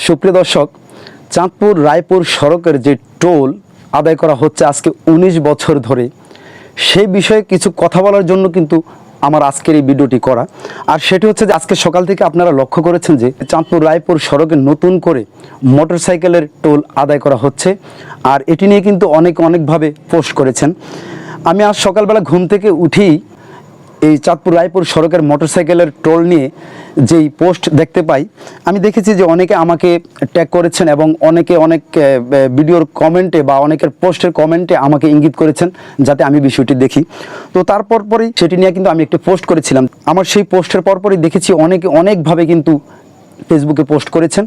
সুপ্রিয় দর্শক, চাঁদপুর রায়পুর সড়কের যে টোল আদায় করা হচ্ছে আজকে ১৯ বছর ধরে, সেই বিষয়ে কিছু কথা বলার জন্য কিন্তু আমার আজকের এই ভিডিওটি করা। আর সেটি হচ্ছে যে আজকে সকাল থেকে আপনারা লক্ষ্য করেছেন যে চাঁদপুর রায়পুর সড়কে নতুন করে মোটরসাইকেলের টোল আদায় করা হচ্ছে। আর এটি নিয়ে কিন্তু অনেকভাবে পোস্ট করেছেন। আমি আজ সকালবেলা ঘুম থেকে উঠেই এই চাঁদপুর রায়পুর সড়কের মোটরসাইকেলের টোল নিয়ে যেই পোস্ট দেখতে পাই, আমি দেখেছি যে অনেকে আমাকে ট্যাগ করেছেন এবং অনেক ভিডিওর কমেন্টে বা অনেকের পোস্টের কমেন্টে আমাকে ইঙ্গিত করেছেন যাতে আমি বিষয়টি দেখি। তো তারপরই সেটি নিয়ে কিন্তু আমি একটি পোস্ট করেছিলাম। আমার সেই পোস্টের পরপরই দেখেছি অনেকভাবে কিন্তু ফেসবুকে পোস্ট করেছেন।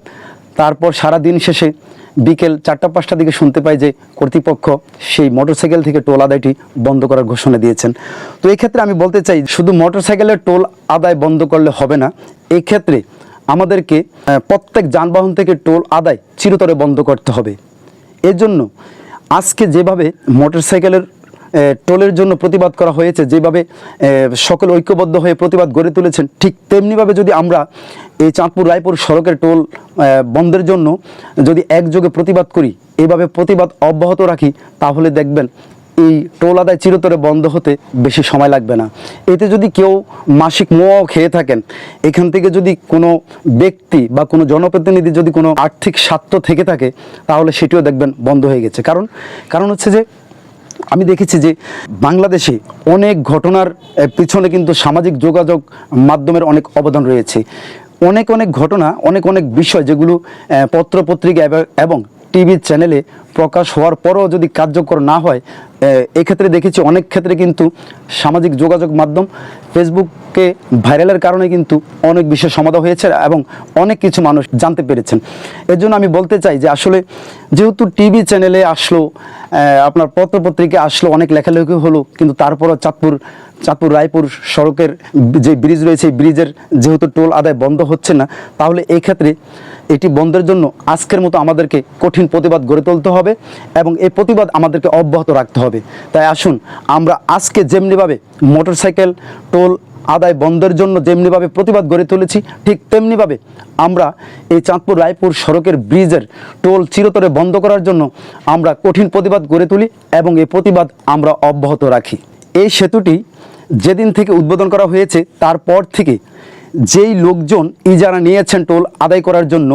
তারপর সারা দিন শেষে বিকেল ৪টা-৫টার দিকে শুনতে পাই যে কর্তৃপক্ষ সেই মোটরসাইকেল থেকে টোল আদায়টি বন্ধ করার ঘোষণা দিয়েছেন। তো এই ক্ষেত্রে আমি বলতে চাই, শুধু মোটরসাইকেলের টোল আদায় বন্ধ করলে হবে না, এই ক্ষেত্রে আমাদেরকে প্রত্যেক যানবাহন থেকে টোল আদায় চিরতরে বন্ধ করতে হবে। এর জন্য আজকে যেভাবে মোটরসাইকেলের টোলের জন্য প্রতিবাদ করা হয়েছে, যেভাবে সকল ঐক্যবদ্ধ হয়ে প্রতিবাদ গড়ে তুলেছেন, ঠিক তেমনিভাবে যদি আমরা এই চাঁদপুর রায়পুর সড়কের টোল বন্ধের জন্য যদি একযোগে প্রতিবাদ করি, এভাবে প্রতিবাদ অব্যাহত রাখি, তাহলে দেখবেন এই টোল আদায় চিরতরে বন্ধ হতে বেশি সময় লাগবে না। এতে যদি কেউ মাসিক মোয়াও খেয়ে থাকেন, এখান থেকে যদি কোনো ব্যক্তি বা কোনো জনপ্রতিনিধি যদি কোনো আর্থিক স্বার্থ থেকে থাকে, তাহলে সেটিও দেখবেন বন্ধ হয়ে গেছে। কারণ হচ্ছে যে আমি দেখেছি যে বাংলাদেশে অনেক ঘটনার পিছনে কিন্তু সামাজিক যোগাযোগ মাধ্যমের অনেক অবদান রয়েছে। অনেক ঘটনা, অনেক বিষয় যেগুলো পত্রপত্রিকা এবং টিভি চ্যানেলে প্রকাশ হওয়ার পরও যদি কার্যকর না হয়, এক্ষেত্রে দেখেছি অনেক ক্ষেত্রে কিন্তু সামাজিক যোগাযোগ মাধ্যম ফেসবুকে ভাইরালের কারণে কিন্তু অনেক বিষয় সমাধান হয়েছে এবং অনেক কিছু মানুষ জানতে পেরেছেন। এর জন্য আমি বলতে চাই যে আসলে যেহেতু টিভি চ্যানেলে আসলো, আপনার পত্রপত্রিকা আসলো, অনেক লেখালেখি হলো, কিন্তু তারপরও চাঁদপুর রায়পুর সড়কের যে ব্রিজ রয়েছে, এই ব্রিজের যেহেতু টোল আদায় বন্ধ হচ্ছে না, তাহলে এই ক্ষেত্রে এটি বন্ধের জন্য আজকের মতো আমাদেরকে কঠিন প্রতিবাদ গড়ে তুলতে হবে এবং এই প্রতিবাদ আমাদেরকে অব্যাহত রাখতে হবে। তাই আসুন, আমরা আজকে যেমনিভাবে মোটরসাইকেল টোল আদায় বন্ধের জন্য যেমনিভাবে প্রতিবাদ গড়ে তুলেছি, ঠিক তেমনিভাবে আমরা এই চাঁদপুর রায়পুর সড়কের ব্রিজের টোল চিরতরে বন্ধ করার জন্য আমরা কঠিন প্রতিবাদ গড়ে তুলি এবং এই প্রতিবাদ আমরা অব্যাহত রাখি। এই সেতুটি যেদিন থেকে উদ্বোধন করা হয়েছে, তারপর থেকে যেই লোকজন ইজারা নিয়েছেন টোল আদায় করার জন্য,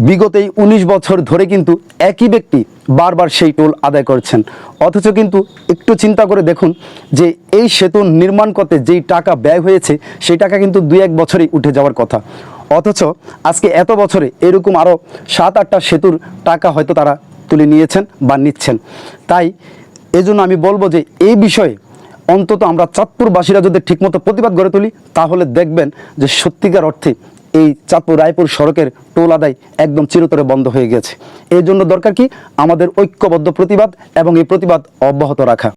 বিগত এই ১৯ বছর ধরে কিন্তু একই ব্যক্তি বারবার সেই টোল আদায় করছেন। অথচ কিন্তু একটু চিন্তা করে দেখুন যে এই সেতু নির্মাণ করতে যেই টাকা ব্যয় হয়েছে, সেই টাকা কিন্তু ২-১ বছরেই উঠে যাওয়ার কথা। অথচ আজকে এত বছরে এরকম আরও ৭-৮টা সেতুর টাকা হয়তো তারা তুলে নিয়েছেন বা নিচ্ছেন। তাই এজন্য আমি বলবো যে এই বিষয়ে অন্তত আমরা চাঁদপুরবাসীরা যদি ঠিকমতো প্রতিবাদ গড়ে তুলি, তাহলে দেখবেন যে সত্যিকার অর্থে এই চাঁদপুর রায়পুর সড়কের টোল আদায় একদম চিরতরে বন্ধ হয়ে গেছে। এই জন্য দরকার কি, আমাদের ঐক্যবদ্ধ প্রতিবাদ এবং এই প্রতিবাদ অব্যাহত রাখা।